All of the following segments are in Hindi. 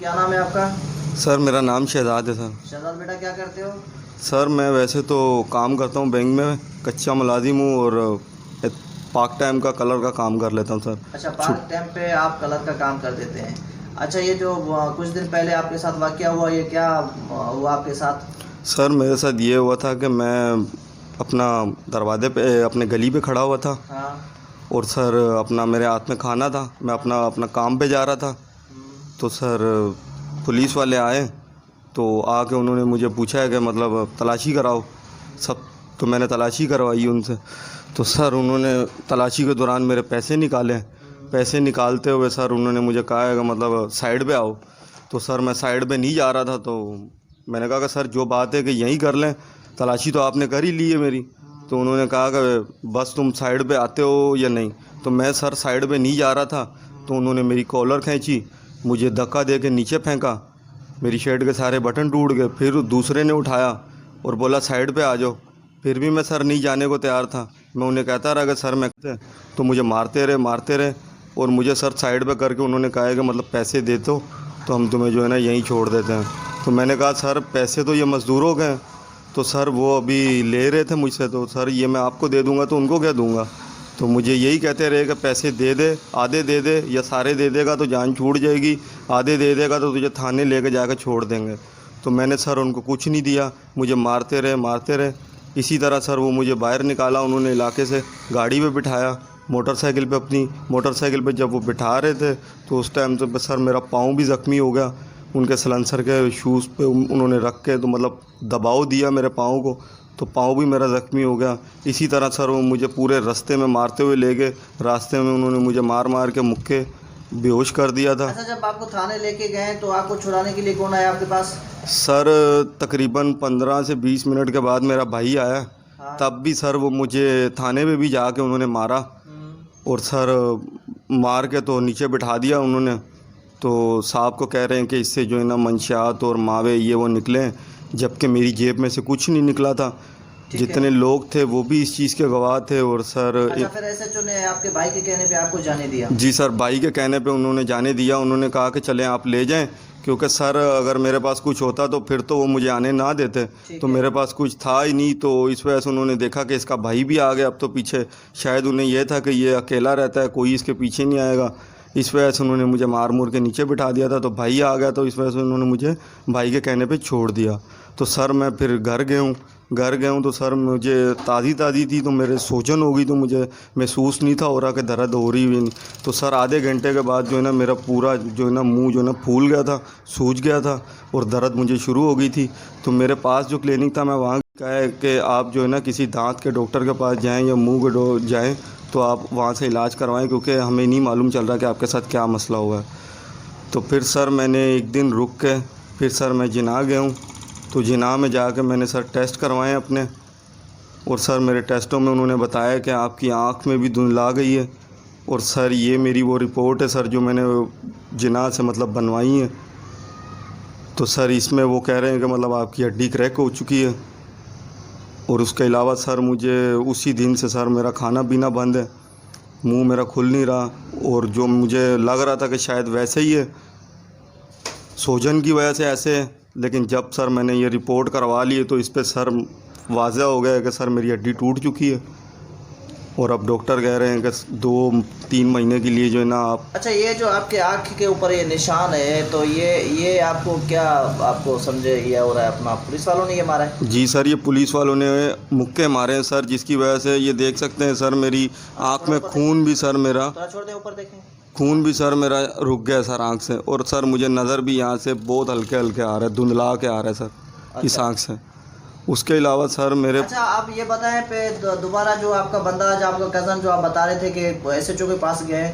क्या नाम है आपका? सर मेरा नाम शहजाद है सर। शहजाद बेटा, क्या करते हो? सर मैं वैसे तो काम करता हूँ बैंक में, कच्चा मुलाजिम हूँ और एक पार्ट टाइम का कलर का काम कर लेता हूँ सर। अच्छा, पार्ट टाइम पे आप कलर का काम कर देते हैं। अच्छा, ये जो कुछ दिन पहले आपके साथ वाकया हुआ, ये क्या हुआ आपके साथ? सर मेरे साथ ये हुआ था कि मैं अपना दरवाजे पे अपने गली पे खड़ा हुआ था हाँ। और सर अपना मेरे हाथ में खाना था, मैं अपना अपना काम पे जा रहा था। तो सर पुलिस वाले आए तो आके उन्होंने मुझे पूछा है कि मतलब तलाशी कराओ सब। तो मैंने तलाशी करवाई उनसे। तो सर उन्होंने तलाशी के दौरान मेरे पैसे निकाले। पैसे निकालते हुए सर उन्होंने मुझे कहा है कि मतलब साइड पे आओ। तो सर मैं साइड पे नहीं जा रहा था, तो मैंने कहा कि सर जो बात है कि यहीं कर लें, तलाशी तो आपने कर ही ली है मेरी। तो उन्होंने कहा कि बस तुम साइड पे आते हो या नहीं। तो मैं सर साइड पे नहीं जा रहा था, तो उन्होंने मेरी कॉलर खींची, मुझे धक्का दे के नीचे फेंका, मेरी शर्ट के सारे बटन टूट गए। फिर दूसरे ने उठाया और बोला साइड पे आ जाओ। फिर भी मैं सर नहीं जाने को तैयार था। मैं उन्हें कहता रहा कि सर मैं, तो मुझे मारते रहे और मुझे सर साइड पे करके उन्होंने कहा है कि मतलब पैसे दे दो तो हम तुम्हें जो है ना यहीं छोड़ देते हैं। तो मैंने कहा सर पैसे तो ये मज़दूरों के हैं। तो सर वो अभी ले रहे थे मुझसे, तो सर ये मैं आपको दे दूँगा तो उनको क्या दूँगा। तो मुझे यही कहते रहे कि पैसे दे दे, आधे दे दे या सारे दे देगा तो जान छूट जाएगी, आधे दे देगा तो तुझे थाने लेके जाकर छोड़ देंगे। तो मैंने सर उनको कुछ नहीं दिया, मुझे मारते रहे। इसी तरह सर वो मुझे बाहर निकाला उन्होंने इलाके से, गाड़ी पे बिठाया, मोटरसाइकिल पे, अपनी मोटरसाइकिल पे जब वो बिठा रहे थे तो उस टाइम तो सर मेरा पाँव भी ज़ख्मी हो गया। उनके सलेंसर के शूज़ पे उन्होंने रख के तो मतलब दबाव दिया मेरे पाँव को, तो पाँव भी मेरा ज़ख्मी हो गया। इसी तरह सर वो मुझे पूरे रास्ते में मारते हुए ले गए। रास्ते में उन्होंने मुझे मार के मुक्के बेहोश कर दिया था। अच्छा, जब आपको थाने लेके गए तो आपको छुड़ाने के लिए कौन आया आपके पास? सर तकरीबन 15 से 20 मिनट के बाद मेरा भाई आया। हाँ। तब भी सर वो मुझे थाने में भी जाके उन्होंने मारा और सर मार के तो नीचे बिठा दिया उन्होंने। तो साहब को कह रहे हैं कि इससे जो है ना मंशियात और मावे ये वो निकले, जबकि मेरी जेब में से कुछ नहीं निकला था। जितने लोग थे वो भी इस चीज़ के गवाह थे। और सर अच्छा, फिर एसएचओ ने आपके भाई के कहने पे आपको जाने दिया? जी सर, भाई के कहने पे उन्होंने जाने दिया। उन्होंने कहा कि चलें आप ले जाएं, क्योंकि सर अगर मेरे पास कुछ होता तो फिर तो वो मुझे आने ना देते। तो मेरे पास कुछ था ही नहीं, तो इस वजह से उन्होंने देखा कि इसका भाई भी आ गया अब तो पीछे, शायद उन्हें यह था कि ये अकेला रहता है, कोई इसके पीछे नहीं आएगा। इस वजह से उन्होंने मुझे मार मूर के नीचे बिठा दिया था। तो भाई आ गया तो इस वजह से उन्होंने मुझे भाई के कहने पे छोड़ दिया। तो सर मैं फिर घर गया हूँ तो सर मुझे ताज़ी थी तो मेरे सूजन हो गई, तो मुझे महसूस नहीं था हो रहा कि दर्द हो रही भी नहीं। तो सर आधे घंटे के बाद जो है ना मेरा पूरा जो है ना मुंह जो है ना फूल गया था, सूज गया था और दर्द मुझे शुरू हो गई थी। तो मेरे पास जो क्लिनिक था मैं वहाँ कहा है कि आप जो है ना किसी दांत के डॉक्टर के पास जाएँ या मुँह के जाएँ तो आप वहाँ से इलाज करवाएं, क्योंकि हमें नहीं मालूम चल रहा कि आपके साथ क्या मसला हुआ है। तो फिर सर मैंने एक दिन रुक के फिर सर मैं जिना गया हूँ। तो जिना में जाकर मैंने सर टेस्ट करवाए अपने, और सर मेरे टेस्टों में उन्होंने बताया कि आपकी आँख में भी धुंधला आ गई है। और सर ये मेरी वो रिपोर्ट है सर जो मैंने जिना से मतलब बनवाई है। तो सर इसमें वो कह रहे हैं कि मतलब आपकी हड्डी क्रैक हो चुकी है। और उसके अलावा सर मुझे उसी दिन से सर मेरा खाना पीना बंद है, मुंह मेरा खुल नहीं रहा। और जो मुझे लग रहा था कि शायद वैसे ही है, सूजन की वजह से ऐसे है, लेकिन जब सर मैंने ये रिपोर्ट करवा ली तो इस पे सर वाज़ह हो गया है कि सर मेरी हड्डी टूट चुकी है। और अब डॉक्टर कह रहे हैं कि 2-3 महीने के लिए जो है ना आप। अच्छा, ये जो आपके आँख के ऊपर ये निशान है, तो ये आपको क्या, आपको समझे ये हो रहा है अपना पुलिस वालों ने ये मारा है? जी सर, ये पुलिस वालों ने मुक्के मारे हैं सर, जिसकी वजह से ये देख सकते हैं सर मेरी आँख में खून भी सर मेरा थोड़ा छोड़ दे, ऊपर देखें। खून भी सर मेरा रुक गया सर आँख से। और सर मुझे नज़र भी यहाँ से बहुत हल्के हल्के आ रहा है, धुंधला के आ रहा है सर इस आँख से। उसके अलावा सर मेरे। अच्छा, आप ये बताएं पे दोबारा जो आपका बंदा, जो आपका कज़न जो आप बता रहे थे कि एसएचओ के पास गए,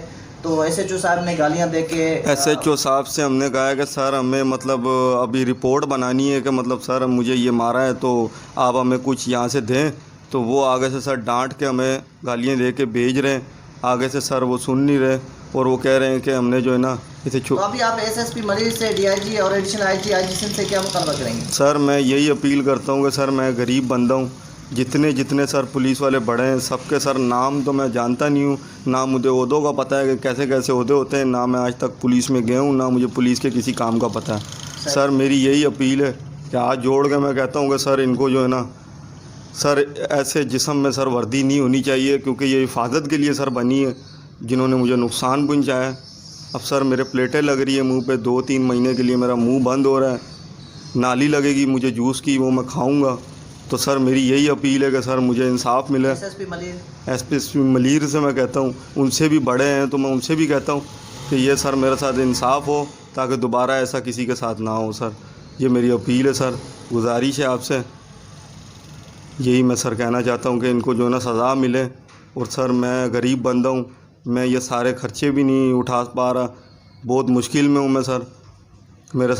तो एसएचओ साहब ने गालियां दे के एसएचओ साहब से हमने कहा है कि सर हमें मतलब अभी रिपोर्ट बनानी है कि मतलब सर मुझे ये मारा है तो आप हमें कुछ यहाँ से दें। तो वो आगे से सर डांट के हमें गालियाँ दे के भेज रहे हैं। आगे से सर वो सुन नहीं रहे और वो कह रहे हैं कि हमने जो है ना इसे तो अभी आप एसएसपी मलिक से, डीआईजी और एडिशनल आईजी से क्या मुतालबा करेंगे? सर मैं यही अपील करता हूँ कि सर मैं गरीब बंदा हूँ, जितने जितने सर पुलिस वाले बड़े हैं सबके सर नाम तो मैं जानता नहीं हूँ, ना मुझे ओहदों का पता है कि कैसे कैसे ओहदे होते हैं, ना मैं आज तक पुलिस में गया हूँ, ना मुझे पुलिस के किसी काम का पता है। सर मेरी यही अपील है कि हाथ जोड़ के मैं कहता हूँ कि सर इनको जो है ना सर ऐसे जिस्म में सर वर्दी नहीं होनी चाहिए, क्योंकि ये हिफाजत के लिए सर बनी है, जिन्होंने मुझे नुकसान पहुँचाया। अब सर मेरे प्लेटें लग रही है मुंह पे, 2-3 महीने के लिए मेरा मुंह बंद हो रहा है, नाली लगेगी मुझे जूस की, वो मैं खाऊंगा। तो सर मेरी यही अपील है कि सर मुझे इंसाफ मिले। एसपी मलीर से मैं कहता हूँ, उनसे भी बड़े हैं तो मैं उनसे भी कहता हूँ कि ये सर मेरे साथ इंसाफ हो, ताकि दोबारा ऐसा किसी के साथ ना हो। सर ये मेरी अपील है सर, गुजारिश है आपसे, यही मैं सर कहना चाहता हूँ कि इनको जो है ना सज़ा मिले। और सर मैं गरीब बंदा हूँ, मैं ये सारे खर्चे भी नहीं उठा पा रहा, बहुत मुश्किल में हूँ मैं सर। मेरे